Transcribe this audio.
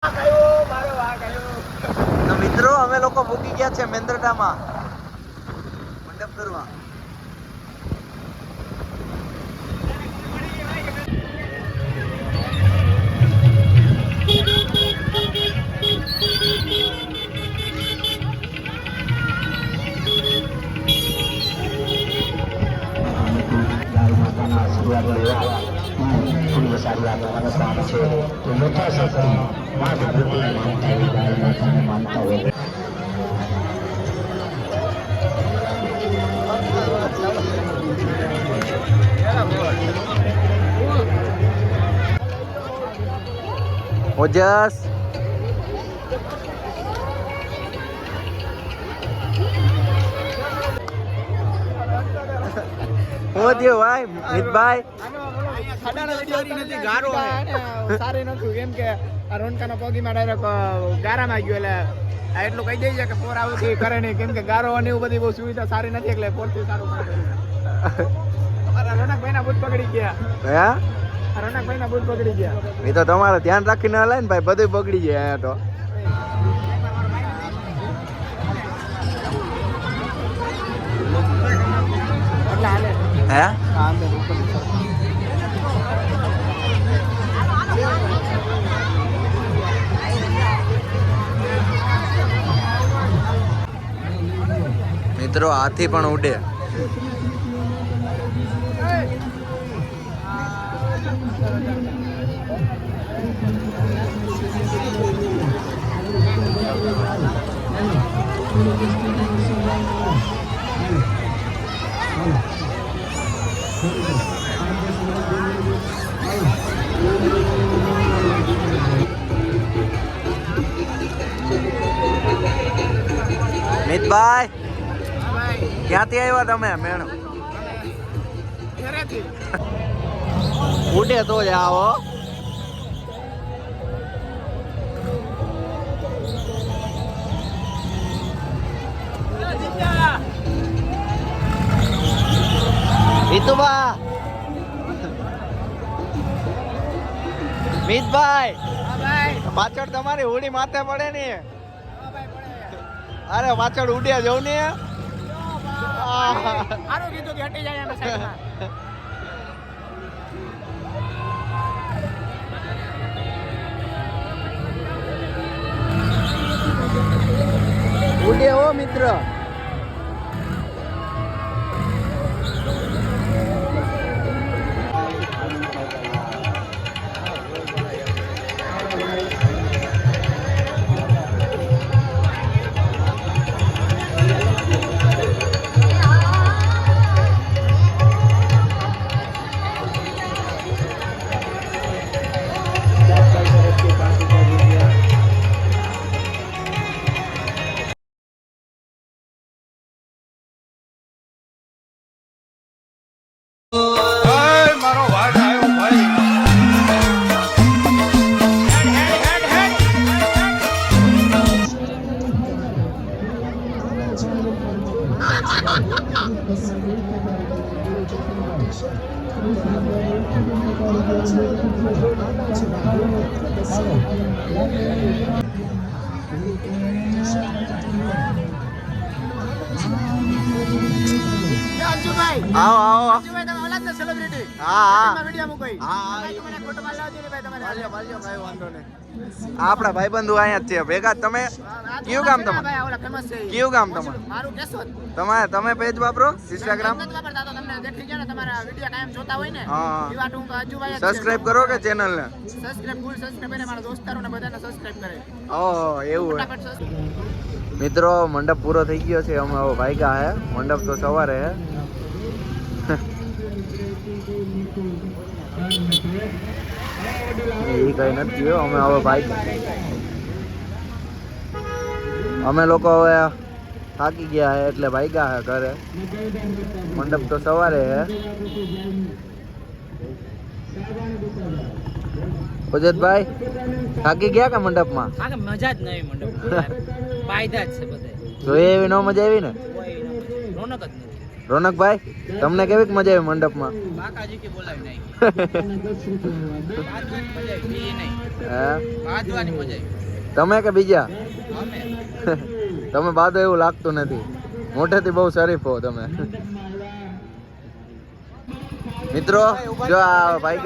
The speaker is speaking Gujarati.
તો મિત્રો અમે લોકો ભૂકી ગયા છે મેંદરડામાં મંડપ કરવા. ઓજસ હું થયું ભાઈ મિતભાઈ? સારી નથી કેમ કે આ રોનકાના પગીમાં ડાયરેક્ટ ગારામાં ગયો એટલે એટલું કહી દઈએ કે પોર આવું કરે નહીં કેમ કે ગારો અને એવું બધી બહુ સુવિધા સારી નથી એટલે પોરથી સારું અમારા રોનકભાઈ ના બૂટ પકડી ગયા. હે રોનકભાઈ ના બૂટ પકડી ગયા. એ તો તમારે ધ્યાન રાખીને હલાય ને ભાઈ, બધું બગડી જાય અહીંયા તો. હે મિત્રો હાથી પણ ઉડે. મિતભાઈ ક્યાંથી આવ્યા તમે? મેણ ઉડે તો જ આવો. હિતુબા મિતભાઈ પાછળ તમારી હોડી માથે પડે ને. અરે પાછળ ઉડ્યા જવું ને. ઉડે હો મિત્ર. આવો આવો. સેલિબ્રિટી આપણા ભાઈબંધુ અહીંયા જ છે ભેગા. તમે કયું ગામ તમારે? કયું ગામ તમારે? તમે પેજ વાપરો ઇન્સ્ટાગ્રામ? સબસ્ક્રાઇબ કરો કે ચેનલ ને? ઓહ એવું હે. મિત્રો મંડપ પૂરો થઈ ગયો છે. અમે હવે ભાગ્યા હે. મંડપ તો સવારે હે. એ કઈ નથી થયો. અમે હવે ભાઈ અમે લોકો હવે થાકી ગયા હે એટલે ભાગ્યા હે ઘરે. મંડપ તો સવારે હે. ઉજતભાઈ થાકી ગયા કે મંડપમાં? મજા જ નહીં મંડપ. ફાયદા જ છે બધા. જોઈએ એવી ન મજા આવી ને? રોનક જ નથી. રોનકભાઈ તમને કેવી મજા આવી મંડપમાં? બાકાજી કે બોલાવી નહીં. હા બાજવાની મજા આવી. તમે કે બીજા? અમે તમે બાદો એવું લાગતું નથી, મોઢેથી બહુ શરીફ હો તમે. મિત્રો જો આ ભાઈ